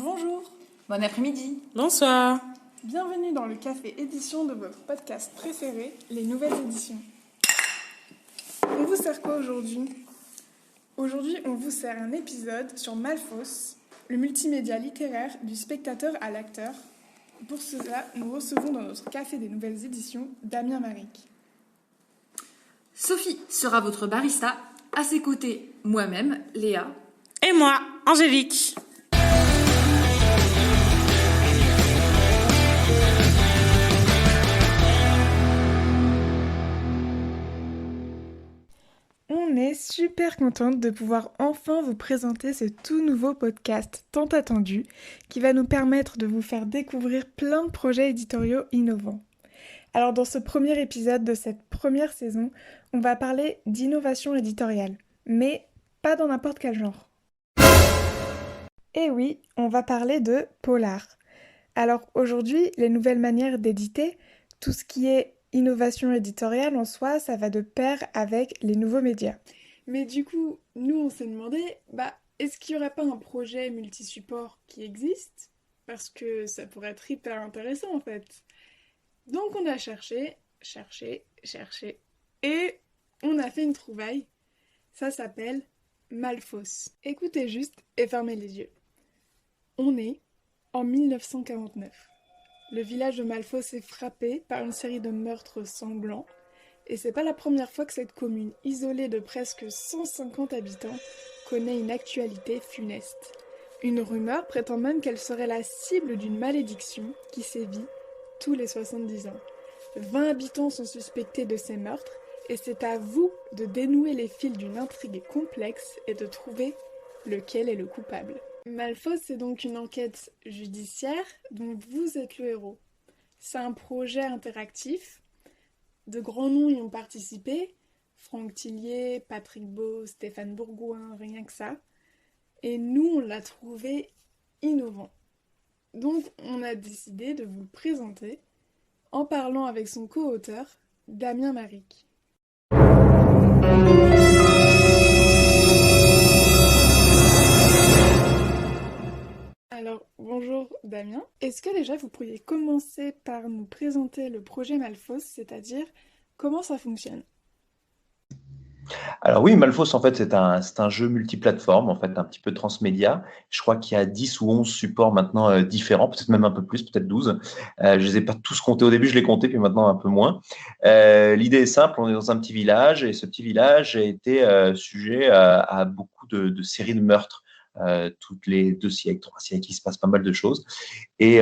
Bonjour, Bon après-midi. Bonsoir. bienvenue dans le café édition de votre podcast préféré, les nouvelles éditions. On vous sert quoi aujourd'hui ? Aujourd'hui, on vous sert un épisode sur Malfos, le multimédia littéraire du spectateur à l'acteur. Pour cela, nous recevons dans notre café des nouvelles éditions Damien Maric. Sophie sera votre barista. À ses côtés, moi-même, Léa. Et moi, Angélique. On est super contente de pouvoir enfin vous présenter ce tout nouveau podcast tant attendu qui va nous permettre de vous faire découvrir plein de projets éditoriaux innovants. Alors dans ce premier épisode de cette première saison, on va parler d'innovation éditoriale, mais pas dans n'importe quel genre. Et oui, on va parler de polar. Alors aujourd'hui, les nouvelles manières d'éditer, tout ce qui est innovation éditoriale en soi, ça va de pair avec les nouveaux médias. Mais du coup, nous on s'est demandé, est-ce qu'il n'y aurait pas un projet multi-support qui existe ? Parce que ça pourrait être hyper intéressant en fait. Donc on a cherché, et on a fait une trouvaille. Ça s'appelle Malfos. Écoutez juste et fermez les yeux. On est en 1949. Le village de Malfos est frappé par une série de meurtres sanglants, et c'est pas la première fois que cette commune isolée de presque 150 habitants connaît une actualité funeste. Une rumeur prétend même qu'elle serait la cible d'une malédiction qui sévit tous les 70 ans. 20 habitants sont suspectés de ces meurtres, et c'est à vous de dénouer les fils d'une intrigue complexe et de trouver lequel est le coupable. Malfos, c'est donc une enquête judiciaire dont vous êtes le héros. C'est un projet interactif. De grands noms y ont participé. Franck Tillier, Patrick Beau, Stéphane Bourgoin, rien que ça. Et nous, on l'a trouvé innovant. Donc, on a décidé de vous le présenter en parlant avec son co-auteur, Damien Maric. Alors, bonjour Damien. Est-ce que déjà vous pourriez commencer par nous présenter le projet Malfos, c'est-à-dire comment ça fonctionne ? Alors oui, Malfos, en fait, c'est un jeu multiplateforme, en fait, un petit peu transmédia. Je crois qu'il y a 10 ou 11 supports maintenant différents, peut-être même un peu plus, peut-être 12. Je ne les ai pas tous comptés au début, je les comptais, puis maintenant un peu moins. L'idée est simple, on est dans un petit village, et ce petit village a été sujet à beaucoup de séries de meurtres. Toutes les 2 siècles, 3 siècles, il se passe pas mal de choses. Et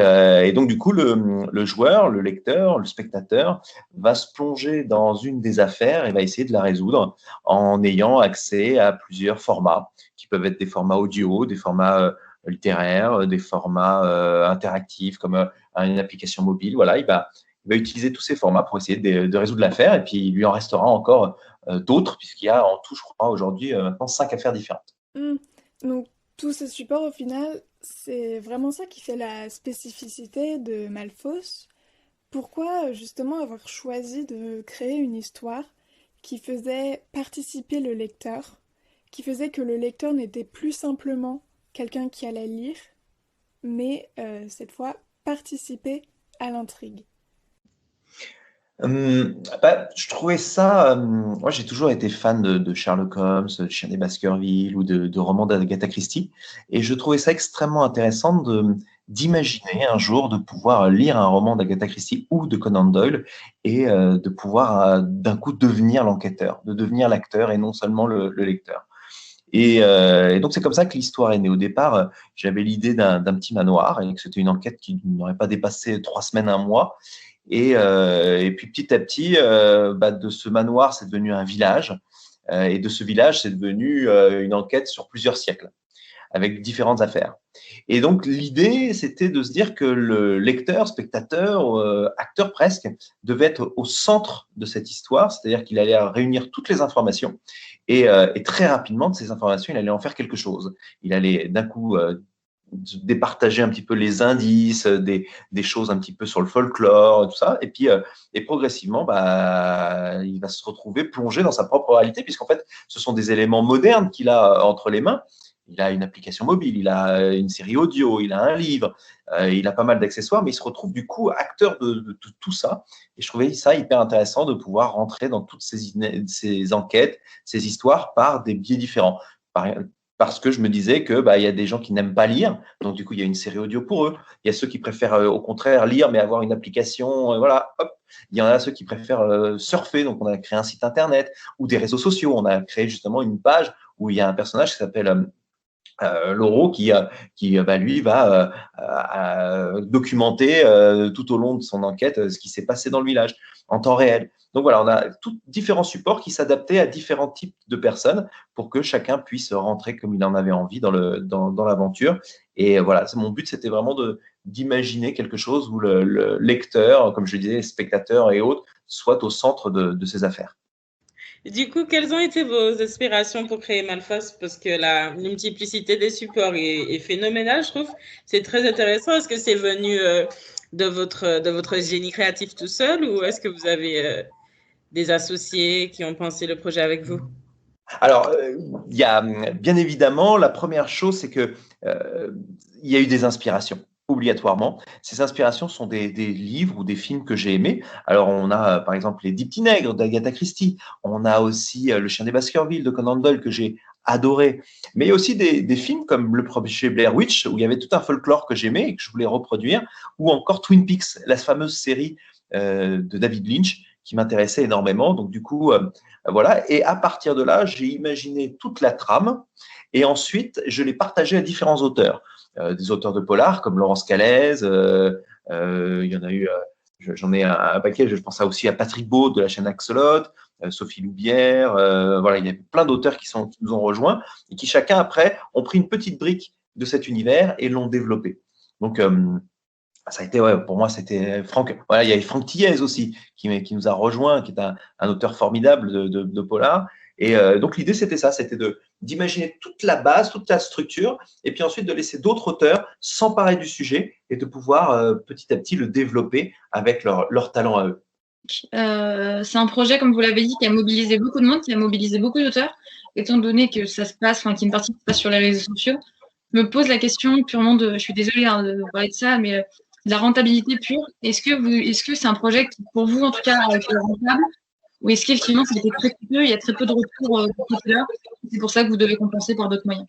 donc, du coup, le joueur, le lecteur, le spectateur va se plonger dans une des affaires et va essayer de la résoudre en ayant accès à plusieurs formats, qui peuvent être des formats audio, des formats littéraires, des formats interactifs comme une application mobile. Voilà, il va utiliser tous ces formats pour essayer de résoudre l'affaire. Et puis, il lui en restera encore d'autres, puisqu'il y a en tout, je crois, aujourd'hui, maintenant 5 affaires différentes. Donc, tous ces supports, au final, c'est vraiment ça qui fait la spécificité de Malfos. Pourquoi, justement, avoir choisi de créer une histoire qui faisait participer le lecteur, qui faisait que le lecteur n'était plus simplement quelqu'un qui allait lire, mais cette fois participer à l'intrigue. Je trouvais ça. Moi, j'ai toujours été fan de Sherlock Holmes, de Chien des Baskerville ou de romans d'Agatha Christie, et je trouvais ça extrêmement intéressant d'imaginer un jour de pouvoir lire un roman d'Agatha Christie ou de Conan Doyle et de pouvoir d'un coup devenir l'enquêteur, de devenir l'acteur et non seulement le lecteur. Et donc c'est comme ça que l'histoire est née. Au départ, j'avais l'idée d'un petit manoir et que c'était une enquête qui n'aurait pas dépassé 3 semaines, un mois. Et puis petit à petit, de ce manoir, c'est devenu un village. Et de ce village, c'est devenu une enquête sur plusieurs siècles, avec différentes affaires. Et donc l'idée, c'était de se dire que le lecteur, spectateur, acteur presque, devait être au centre de cette histoire, c'est-à-dire qu'il allait réunir toutes les informations et très rapidement, de ces informations, il allait en faire quelque chose. Il allait d'un coup départager un petit peu les indices, des choses un petit peu sur le folklore, tout ça, et puis et progressivement, il va se retrouver plongé dans sa propre réalité, puisqu'en fait, ce sont des éléments modernes qu'il a entre les mains, il a une application mobile, il a une série audio, il a un livre, il a pas mal d'accessoires, mais il se retrouve du coup acteur de tout ça. Et je trouvais ça hyper intéressant de pouvoir rentrer dans toutes ces enquêtes, ces histoires par des biais différents. Parce que je me disais que il y a des gens qui n'aiment pas lire, donc du coup il y a une série audio pour eux. Il y a ceux qui préfèrent au contraire lire mais avoir une application, voilà, hop. Il y en a ceux qui préfèrent surfer, donc on a créé un site internet ou des réseaux sociaux. On a créé justement une page où il y a un personnage qui s'appelle Loro qui lui va documenter tout au long de son enquête ce qui s'est passé dans le village en temps réel. Donc voilà, on a différents supports qui s'adaptaient à différents types de personnes pour que chacun puisse rentrer comme il en avait envie dans l'aventure. Et voilà, mon but, c'était vraiment d'imaginer quelque chose où le lecteur, comme je disais, spectateur et autres, soit au centre de ses affaires. Du coup, quelles ont été vos inspirations pour créer Malfos? Parce que la multiplicité des supports est phénoménale, je trouve. C'est très intéressant. Est-ce que c'est venu de votre génie créatif tout seul ou est-ce que vous avez des associés qui ont pensé le projet avec vous? Alors, il y a bien évidemment, la première chose, c'est que il y a eu des inspirations, obligatoirement. Ces inspirations sont des livres ou des films que j'ai aimés. Alors, on a par exemple Les 10 petits nègres d'Agatha Christie. On a aussi Le chien des Baskerville de Conan Doyle que j'ai adoré. Mais il y a aussi des films comme Le projet Blair Witch où il y avait tout un folklore que j'aimais et que je voulais reproduire, ou encore Twin Peaks, la fameuse série de David Lynch qui m'intéressait énormément. Donc du coup, voilà. Et à partir de là, j'ai imaginé toute la trame et ensuite, je l'ai partagée à différents auteurs. Des auteurs de polar comme Laurence Calaise, il y en a eu, j'en ai un paquet, je pense aussi à Patrick Beau de la chaîne Axolot, Sophie Loubière, voilà, il y a plein d'auteurs qui nous ont rejoints et qui chacun après ont pris une petite brique de cet univers et l'ont développé. Donc, ça a été, ouais, pour moi, c'était Franck. Voilà, il y avait Franck Thiès aussi qui nous a rejoint, qui est un auteur formidable de polar. Et donc l'idée, c'était ça, c'était d'imaginer toute la base, toute la structure, et puis ensuite de laisser d'autres auteurs s'emparer du sujet et de pouvoir petit à petit le développer avec leur talent à eux. C'est un projet, comme vous l'avez dit, qui a mobilisé beaucoup de monde, qui a mobilisé beaucoup d'auteurs, étant donné que ça se passe, enfin, qu'il y a une partie qui se passe sur les réseaux sociaux. Je me pose la question purement je suis désolée de parler de ça, mais de la rentabilité pure. Est-ce que c'est un projet qui, pour vous, en tout cas, est rentable? Ou est-ce qu'effectivement, c'était très coûteux, il y a très peu de retours côté-là, c'est pour ça que vous devez compenser par d'autres moyens?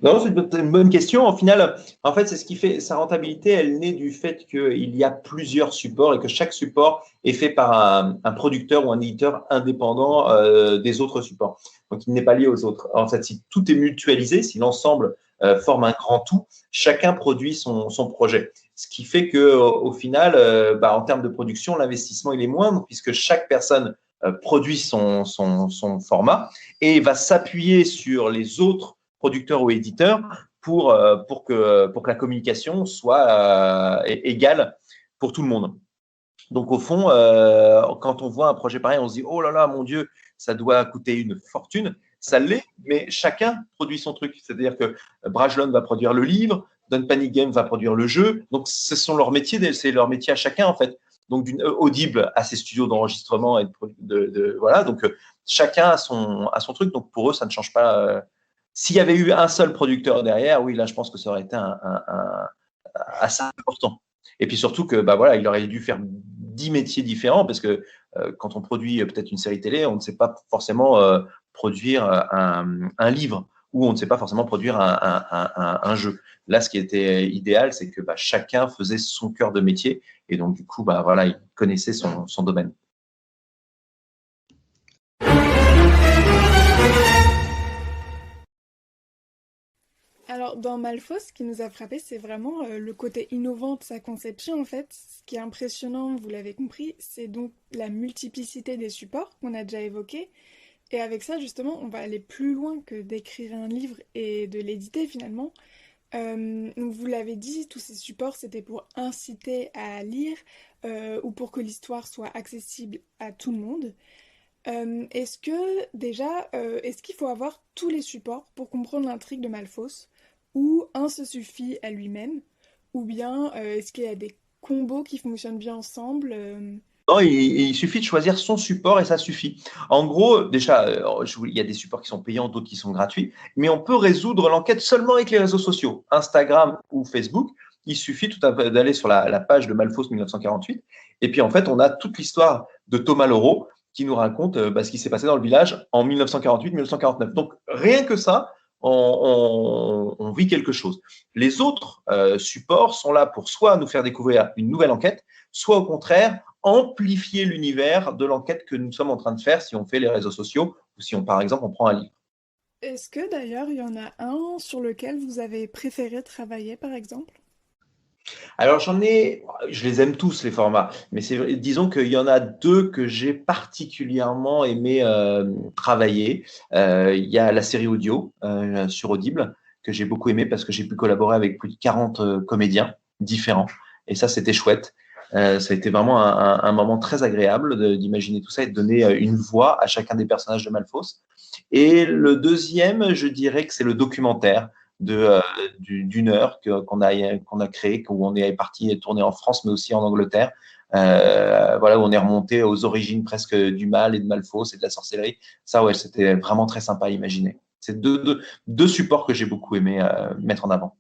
Non, c'est une bonne question. Au final, en fait, c'est ce qui fait sa rentabilité, elle naît du fait qu'il y a plusieurs supports et que chaque support est fait par un producteur ou un éditeur indépendant des autres supports. Donc, il n'est pas lié aux autres. En fait, si tout est mutualisé, si l'ensemble forme un grand tout, chacun produit son projet. Ce qui fait que au final, en termes de production, l'investissement il est moindre puisque chaque personne produit son format et va s'appuyer sur les autres producteurs ou éditeurs pour que la communication soit égale pour tout le monde. Donc au fond, quand on voit un projet pareil, on se dit oh là là, mon Dieu, ça doit coûter une fortune. Ça l'est, mais chacun produit son truc. C'est-à-dire que Brajlon va produire le livre, Don Panic Game va produire le jeu. Donc ce sont leurs métiers, c'est leur métier à chacun en fait. Donc d'une Audible à ses studios d'enregistrement et voilà. Donc chacun a son truc. Donc pour eux, ça ne change pas. S'il y avait eu un seul producteur derrière, oui, là, je pense que ça aurait été assez important. Et puis surtout que, voilà, il aurait dû faire 10 métiers différents parce que quand on produit peut-être une série télé, on ne sait pas forcément produire un livre ou on ne sait pas forcément produire un jeu. Là, ce qui était idéal, c'est que chacun faisait son cœur de métier et donc du coup, voilà, il connaissait son domaine. Alors, dans Malfos, ce qui nous a frappé, c'est vraiment le côté innovant de sa conception, en fait. Ce qui est impressionnant, vous l'avez compris, c'est donc la multiplicité des supports qu'on a déjà évoqués. Et avec ça, justement, on va aller plus loin que d'écrire un livre et de l'éditer, finalement. Donc, vous l'avez dit, tous ces supports, c'était pour inciter à lire ou pour que l'histoire soit accessible à tout le monde. Est-ce qu'il faut avoir tous les supports pour comprendre l'intrigue de Malfos? Ou un se suffit à lui-même? Ou bien est-ce qu'il y a des combos qui fonctionnent bien ensemble? Non, il suffit de choisir son support et ça suffit. En gros, déjà, il y a des supports qui sont payants, d'autres qui sont gratuits, mais on peut résoudre l'enquête seulement avec les réseaux sociaux, Instagram ou Facebook. Il suffit tout à fait d'aller sur la page de Malfos 1948, et puis en fait, on a toute l'histoire de Thomas Leroux qui nous raconte ce qui s'est passé dans le village en 1948-1949. Donc rien que ça, on vit quelque chose. Les autres supports sont là pour soit nous faire découvrir une nouvelle enquête, soit au contraire amplifier l'univers de l'enquête que nous sommes en train de faire si on fait les réseaux sociaux ou si on, par exemple, on prend un livre. Est-ce que d'ailleurs il y en a un sur lequel vous avez préféré travailler, par exemple? Alors je les aime tous les formats, mais disons qu'il y en a deux que j'ai particulièrement aimé travailler. Il y a la série audio sur Audible que j'ai beaucoup aimé parce que j'ai pu collaborer avec plus de 40 comédiens différents et ça c'était chouette. Ça a été vraiment un moment très agréable d'imaginer tout ça et de donner une voix à chacun des personnages de Malfos. Et le deuxième, je dirais que c'est le documentaire d'une heure qu'on a créé, où on est parti tourner en France, mais aussi en Angleterre. Voilà, où on est remonté aux origines presque du mal et de Malfos et de la sorcellerie. Ça, ouais, c'était vraiment très sympa à imaginer. C'est deux supports que j'ai beaucoup aimé mettre en avant.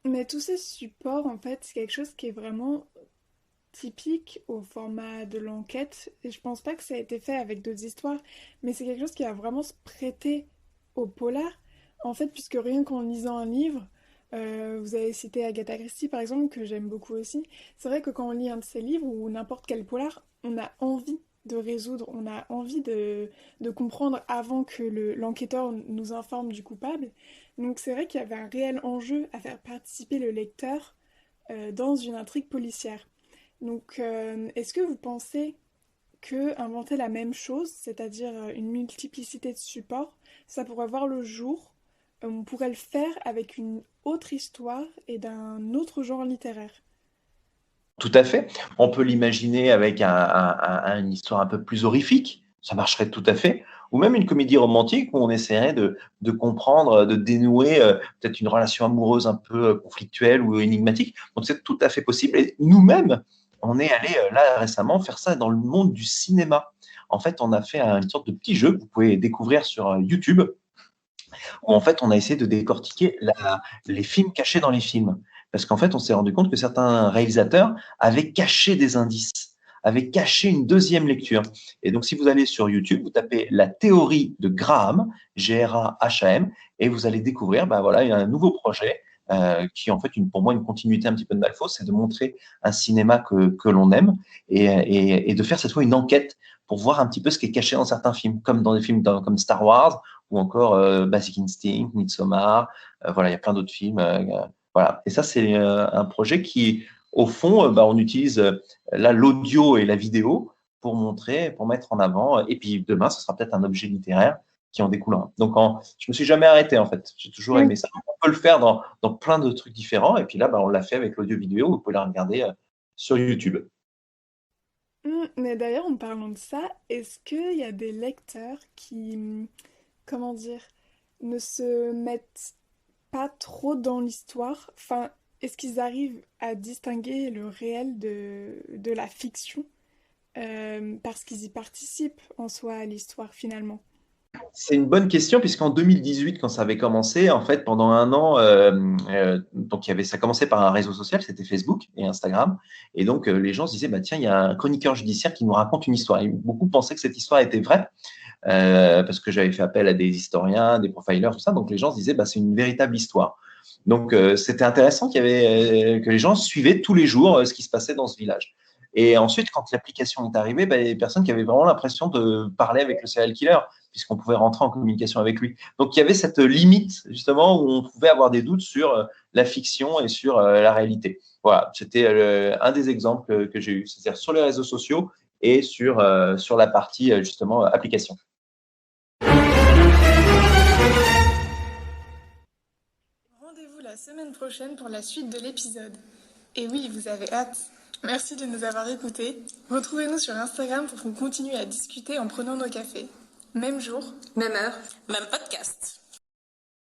Mais tous ces supports, en fait, c'est quelque chose qui est vraiment typique au format de l'enquête. Et je pense pas que ça a été fait avec d'autres histoires, mais c'est quelque chose qui va vraiment se prêter au polar. En fait, puisque rien qu'en lisant un livre, vous avez cité Agatha Christie par exemple, que j'aime beaucoup aussi. C'est vrai que quand on lit un de ses livres ou n'importe quel polar, on a envie de résoudre, on a envie de comprendre avant que l'enquêteur nous informe du coupable. Donc c'est vrai qu'il y avait un réel enjeu à faire participer le lecteur dans une intrigue policière. Donc est-ce que vous pensez que inventer la même chose, c'est-à-dire une multiplicité de supports, ça pourrait voir le jour, on pourrait le faire avec une autre histoire et d'un autre genre littéraire? Tout à fait. On peut l'imaginer avec une histoire un peu plus horrifique. Ça marcherait tout à fait. Ou même une comédie romantique où on essaierait de comprendre, de dénouer peut-être une relation amoureuse un peu conflictuelle ou énigmatique. Donc c'est tout à fait possible. Et nous-mêmes, on est allé là récemment faire ça dans le monde du cinéma. En fait, on a fait une sorte de petit jeu que vous pouvez découvrir sur YouTube où en fait on a essayé de décortiquer les films cachés dans les films. Parce qu'en fait, on s'est rendu compte que certains réalisateurs avaient caché des indices, avaient caché une deuxième lecture. Et donc, si vous allez sur YouTube, vous tapez la théorie de Graham, Graham, et vous allez découvrir, voilà, il y a un nouveau projet qui est en fait pour moi une continuité un petit peu de Malfos, c'est de montrer un cinéma que l'on aime et de faire cette fois une enquête pour voir un petit peu ce qui est caché dans certains films, comme dans des films comme Star Wars ou encore Basic Instinct, Midsommar. Voilà, il y a plein d'autres films. Voilà. Et ça, c'est un projet qui, au fond, on utilise là l'audio et la vidéo pour montrer, pour mettre en avant. Et puis demain, ce sera peut-être un objet littéraire qui en découlera. Donc, je me suis jamais arrêté en fait. J'ai toujours aimé ça. On peut le faire dans plein de trucs différents. Et puis là, on l'a fait avec l'audio-vidéo. Vous pouvez la regarder sur YouTube. Mais d'ailleurs, en parlant de ça, est-ce qu'il y a des lecteurs qui, comment dire, ne se mettent pas trop dans l'histoire? Enfin, est-ce qu'ils arrivent à distinguer le réel de la fiction parce qu'ils y participent en soi à l'histoire finalement? C'est une bonne question puisqu'en 2018, quand ça avait commencé, en fait, pendant un an, donc ça commençait par un réseau social, c'était Facebook et Instagram, et donc les gens se disaient tiens, il y a un chroniqueur judiciaire qui nous raconte une histoire. Et beaucoup pensaient que cette histoire était vraie parce que j'avais fait appel à des historiens, des profilers, tout ça. Donc les gens se disaient c'est une véritable histoire. Donc c'était intéressant que les gens suivaient tous les jours ce qui se passait dans ce village. Et ensuite, quand l'application est arrivée, il y a des personnes qui avaient vraiment l'impression de parler avec le serial killer, puisqu'on pouvait rentrer en communication avec lui. Donc, il y avait cette limite, justement, où on pouvait avoir des doutes sur la fiction et sur la réalité. Voilà, c'était un des exemples que j'ai eu, c'est-à-dire sur les réseaux sociaux et sur la partie, justement, application. Rendez-vous la semaine prochaine pour la suite de l'épisode. Et oui, vous avez hâte. Merci de nous avoir écoutés. Retrouvez-nous sur Instagram pour qu'on continue à discuter en prenant nos cafés. Même jour, Même heure, même podcast.